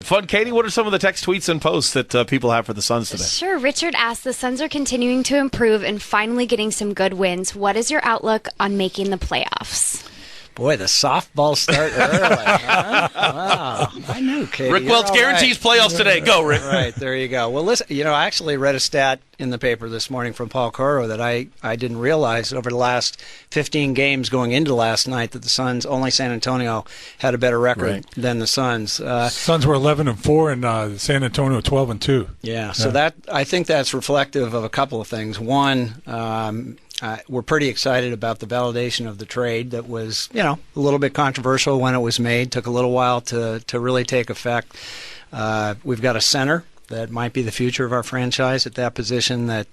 Fun, Katie, what are some of the text, tweets, and posts that people have for the Suns today? Sure. Richard asks, the Suns are continuing to improve and finally getting some good wins. What is your outlook on making the playoffs? Boy, the softball start early. Huh? Wow. I knew, Katie. Rick Welts guarantees playoffs today. Go, Rick. Right, there you go. Well, listen, I actually read a stat in the paper this morning from Paul Coro that I didn't realize over the last 15 games going into last night that the Suns, only San Antonio had a better record than the Suns. Suns were 11-4 and San Antonio 12-2. Yeah, so that I think that's reflective of a couple of things. One, we're pretty excited about the validation of the trade that was, a little bit controversial when it was made. Took a little while to really take effect. We've got a center that might be the future of our franchise at that position. That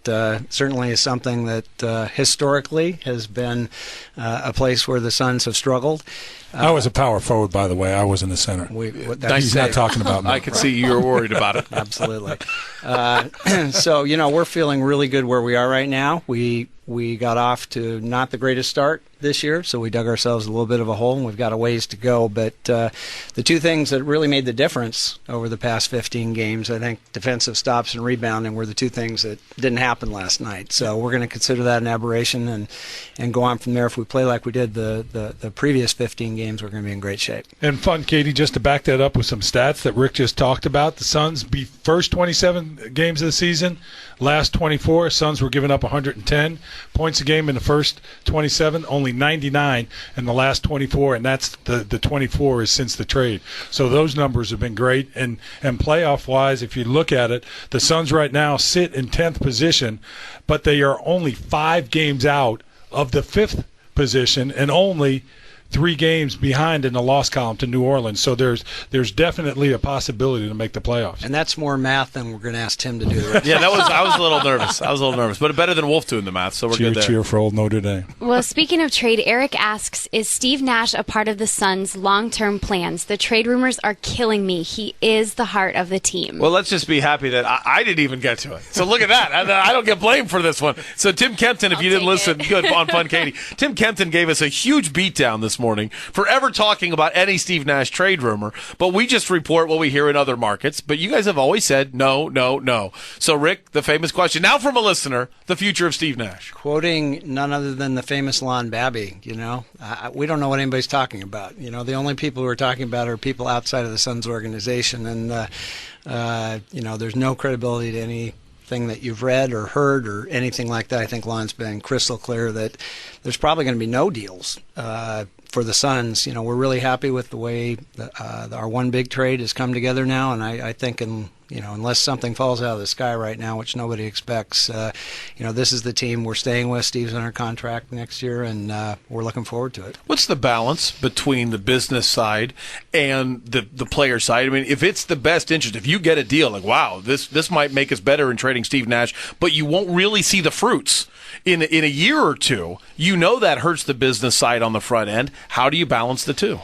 certainly is something that historically has been a place where the Suns have struggled. I was a power forward, by the way. I was in the center. He's not talking about me. I could see you were worried about it. Absolutely. So, we're feeling really good where we are right now. We got off to not the greatest start this year, so we dug ourselves a little bit of a hole, and we've got a ways to go. But the two things that really made the difference over the past 15 games, I think defensive stops and rebounding were the two things that didn't happen last night. So we're going to consider that an aberration and go on from there. If we play like we did the previous 15 games, we're going to be in great shape. And fun, Katie, just to back that up with some stats that Rick just talked about, the Suns beat first 27 games of the season. Last 24, Suns were giving up 110 points a game in the first 27, only 99 in the last 24, and that's the 24 is since the trade. So those numbers have been great. And playoff-wise, if you look at it, the Suns right now sit in 10th position, but they are only 5 games out of the 5th position and only 3 games behind in the loss column to New Orleans. So there's definitely a possibility to make the playoffs. And that's more math than we're going to ask Tim to do. Yeah, I was a little nervous. But better than Wolf doing the math, so we're good there. Cheer for old Notre Dame. Well, speaking of trade, Eric asks, is Steve Nash a part of the Suns' long-term plans? The trade rumors are killing me. He is the heart of the team. Well, let's just be happy that I didn't even get to it. So look at that. I don't get blamed for this one. So Tim Kempton, if you didn't listen, good on Fun Katie. Tim Kempton gave us a huge beatdown this morning for ever talking about any Steve Nash trade rumor, but we just report what we hear in other markets. But you guys have always said no, no, no. So, Rick, the famous question, now from a listener, the future of Steve Nash. Quoting none other than the famous Lon Babby, we don't know what anybody's talking about. The only people who are talking about are people outside of the Suns organization, and, there's no credibility to anything that you've read or heard or anything like that. I think Lon's been crystal clear that there's probably going to be no deals for the Suns. We're really happy with the way our one big trade has come together now, and I think unless something falls out of the sky right now, which nobody expects, this is the team we're staying with. Steve's under contract next year, and we're looking forward to it. What's the balance between the business side and the player side? I mean, if it's the best interest, if you get a deal like, wow, this might make us better in trading Steve Nash, but you won't really see the fruits in a year or two, that hurts the business side on the front end. How do you balance the two?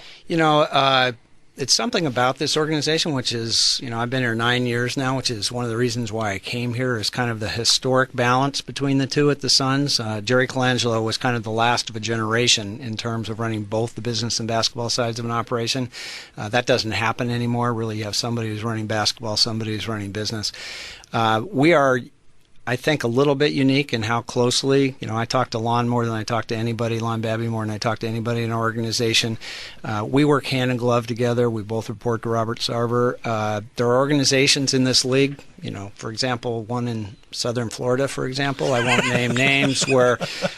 It's something about this organization, which is, I've been here 9 years now, which is one of the reasons why I came here, is kind of the historic balance between the two at the Suns. Jerry Colangelo was kind of the last of a generation in terms of running both the business and basketball sides of an operation. That doesn't happen anymore. Really, you have somebody who's running basketball, somebody who's running business. We are, I think, a little bit unique in how closely, I talk to Lon more than I talk to anybody, Lon Babby more than I talk to anybody in our organization. We work hand in glove together. We both report to Robert Sarver. There are organizations in this league, for example, one in southern Florida, for example, I won't name names, where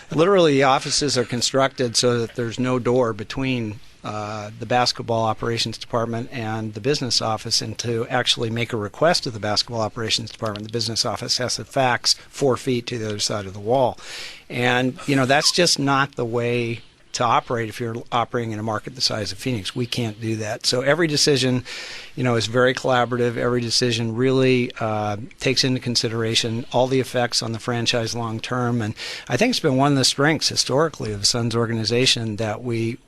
literally the offices are constructed so that there's no door between the basketball operations department and the business office, and to actually make a request to the basketball operations department, the business office has to fax 4 feet to the other side of the wall. And, that's just not the way to operate if you're operating in a market the size of Phoenix. We can't do that. So every decision, is very collaborative. Every decision really takes into consideration all the effects on the franchise long term. And I think it's been one of the strengths historically of the Suns organization that we,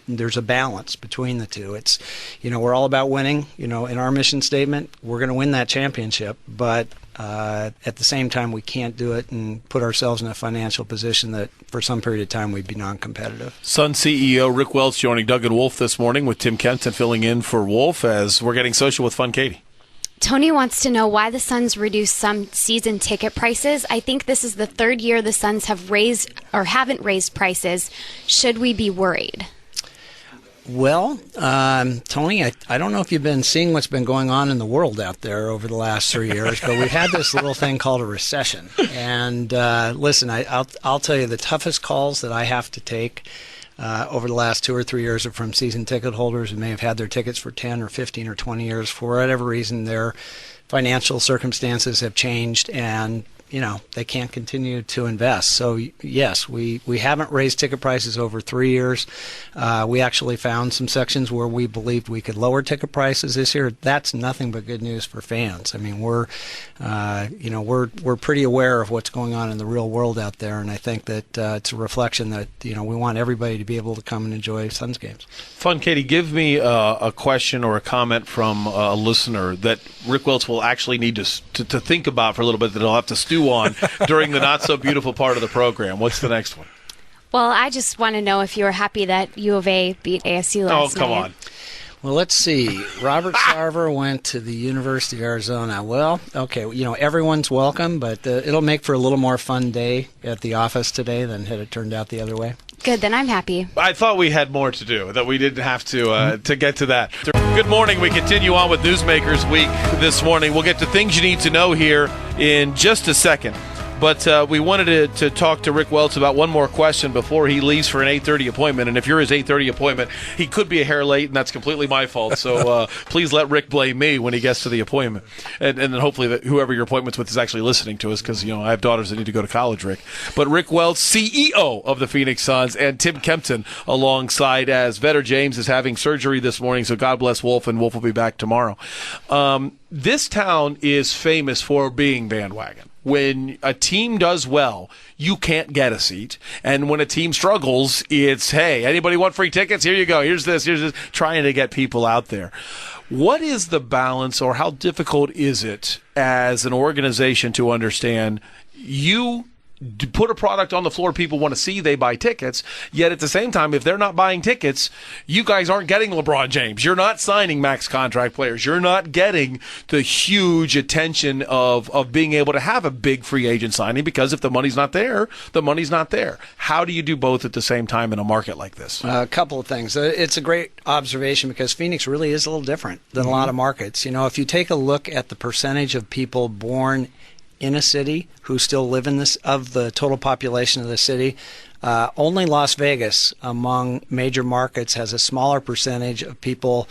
there's a balance between the two. It's, we're all about winning. In our mission statement, we're going to win that championship, but at the same time, we can't do it and put ourselves in a financial position that for some period of time we'd be non-competitive. Sun CEO Rick Welts joining Doug and Wolf this morning with Tim Kempton filling in for Wolf as we're getting social with Fun Katie. Tony wants to know why the Suns reduced some season ticket prices. I think this is the third year the Suns have raised or haven't raised prices. Should we be worried? Well, Tony, I don't know if you've been seeing what's been going on in the world out there over the last 3 years, but we've had this little thing called a recession. And listen, I'll tell you the toughest calls that I have to take over the last 2 or 3 years are from season ticket holders who may have had their tickets for 10 or 15 or 20 years. For whatever reason, their financial circumstances have changed and they can't continue to invest. So, yes, we haven't raised ticket prices over 3 years. We actually found some sections where we believed we could lower ticket prices this year. That's nothing but good news for fans. I mean, we're pretty aware of what's going on in the real world out there, and I think that it's a reflection that, we want everybody to be able to come and enjoy Suns games. Fun Katie, give me a question or a comment from a listener that Rick Welts will actually need to think about for a little bit that he'll have to stew on during the not-so-beautiful part of the program. What's the next one? Well, I just want to know if you were happy that U of A beat ASU last night. Oh, come on. Well, let's see. Robert Sarver went to the University of Arizona. Well, okay, everyone's welcome, but it'll make for a little more fun day at the office today than had it turned out the other way. Good, then I'm happy. I thought we had more to do, that we didn't have to get to that. Good morning. We continue on with Newsmakers Week this morning. We'll get to things you need to know here in just a second. But we wanted to talk to Rick Welts about one more question before he leaves for an 8:30 appointment. And if you're his 8:30 appointment, he could be a hair late, and that's completely my fault. So please let Rick blame me when he gets to the appointment. And then hopefully that whoever your appointment's with is actually listening to us because, I have daughters that need to go to college, Rick. But Rick Welts, CEO of the Phoenix Suns, and Tim Kempton alongside as Vetter James is having surgery this morning. So God bless Wolf, and Wolf will be back tomorrow. This town is famous for being bandwagon. When a team does well, you can't get a seat. And when a team struggles, it's, hey, anybody want free tickets? Here you go. Here's this, trying to get people out there. What is the balance, or how difficult is it as an organization to understand you put a product on the floor people want to see, they buy tickets, yet at the same time, if they're not buying tickets, you guys aren't getting LeBron James. You're not signing max contract players. You're not getting the huge attention of being able to have a big free agent signing, because if the money's not there, the money's not there. How do you do both at the same time in a market like this? A couple of things. It's a great observation because Phoenix really is a little different than a lot of markets. If you take a look at the percentage of people born in a city who still live in this, of the total population of the city, only Las Vegas among major markets has a smaller percentage of people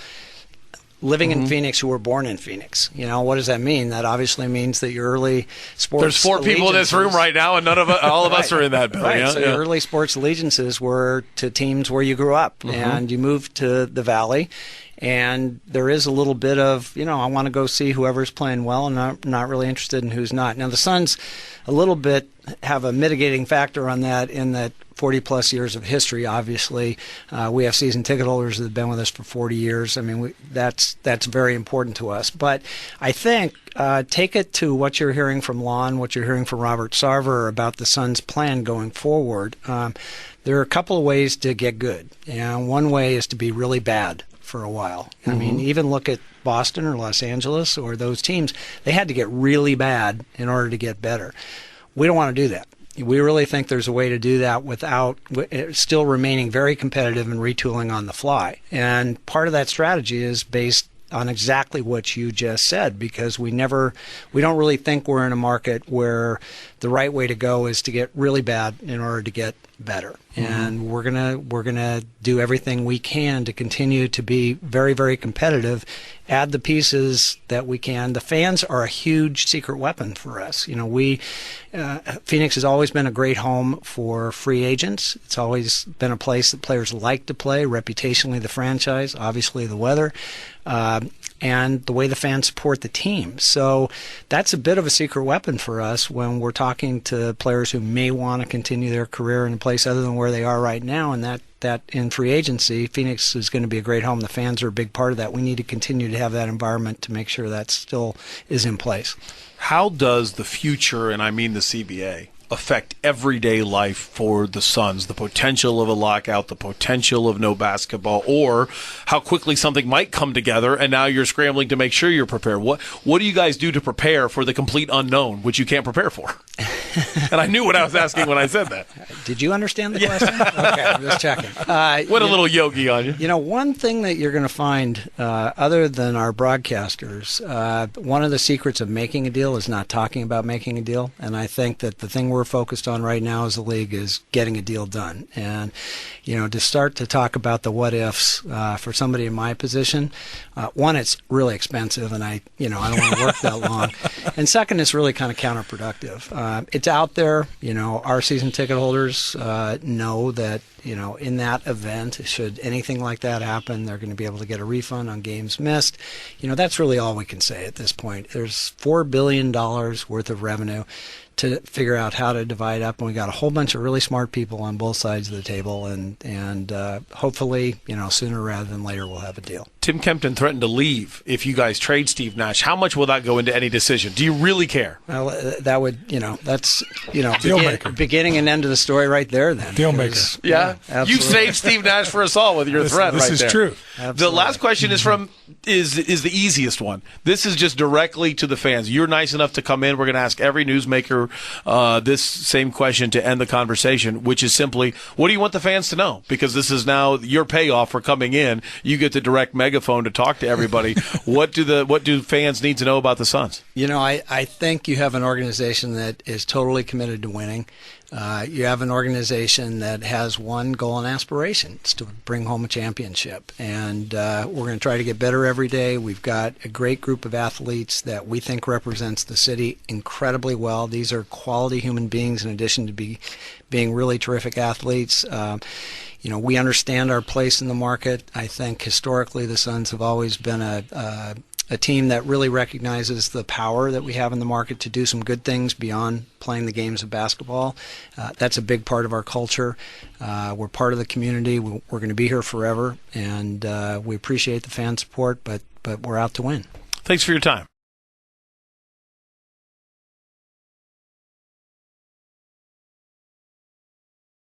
living in Phoenix who were born in Phoenix. What does that mean? That obviously means that your early sports There's 4 people in this room right now, and all of us are in that building. Right. Yeah? So your early sports allegiances were to teams where you grew up, and you moved to the Valley. And there is a little bit of, I want to go see whoever's playing well, and I'm not really interested in who's not. Now, the Suns a little bit have a mitigating factor on that in that 40-plus years of history, obviously. We have season ticket holders that have been with us for 40 years. I mean, that's very important to us. But I think take it to what you're hearing from Lon, what you're hearing from Robert Sarver about the Suns' plan going forward. There are a couple of ways to get good. One way is to be really bad for a while. I mean, even look at Boston or Los Angeles or those teams. They had to get really bad in order to get better. We don't want to do that. We really think there's a way to do that without still remaining very competitive and retooling on the fly. And part of that strategy is based on exactly what you just said, because we don't really think we're in a market where the right way to go is to get really bad in order to get better. And we're gonna do everything we can to continue to be very, very competitive, add the pieces that we can. The fans are a huge secret weapon for us. Phoenix has always been a great home for free agents. It's always been a place that players like to play, reputationally the franchise, obviously the weather, and the way the fans support the team. So that's a bit of a secret weapon for us when we're talking to players who may want to continue their career in a place place other than where they are right now, and that in free agency, Phoenix is going to be a great home. The fans are a big part of that. We need to continue to have that environment to make sure that still is in place. How does the future, and I mean the CBA, affect everyday life for the Suns? The potential of a lockout, the potential of no basketball, or how quickly something might come together and now you're scrambling to make sure you're prepared. What do you guys do to prepare for the complete unknown, which you can't prepare for? And I knew what I was asking when I said that. Did you understand the question? Okay, I'm just checking. What a little yogi on you. You know, one thing that you're going to find, other than our broadcasters, one of the secrets of making a deal is not talking about making a deal. And I think that the thing we're focused on right now as a league is getting a deal done. And, you know, to start to talk about the what ifs for somebody in my position, one, it's really expensive, and I don't want to work that long. And second, it's really kind of counterproductive. It's out there. You know, our season ticket holders know that, you know, in that event, should anything like that happen, they're going to be able to get a refund on games missed. You know, that's really all we can say at this point. There's $4 billion worth of revenue to figure out how to divide up, and we got a whole bunch of really smart people on both sides of the table, and hopefully, you know, sooner rather than later, we'll have a deal. Tim Kempton threatened to leave if you guys trade Steve Nash. How much will that go into any decision? Do you really care? Well, that would, you know, that's, you know, Deal-maker. beginning and end of the story right there then. Deal maker. Yeah, absolutely. you saved Steve Nash for us all with your threat right there. This is true. The last question is is the easiest one. This is just directly to the fans. You're nice enough to come in. We're going to ask every newsmaker this same question to end the conversation, which is simply, what do you want the fans to know? Because this is now your payoff for coming in. You get the direct megaphone to talk to everybody. What do fans need to know about the Suns? You know, I think you have an organization that is totally committed to winning. You have an organization that has one goal and aspiration. It's to bring home a championship. And we're going to try to get better every day. We've got a great group of athletes that we think represents the city incredibly well. These are quality human beings in addition to being really terrific athletes. You know, we understand our place in the market. I think historically the Suns have always been a team that really recognizes the power that we have in the market to do some good things beyond playing the games of basketball. That's a big part of our culture. We're part of the community. We're going to be here forever, and we appreciate the fan support, but we're out to win. Thanks for your time.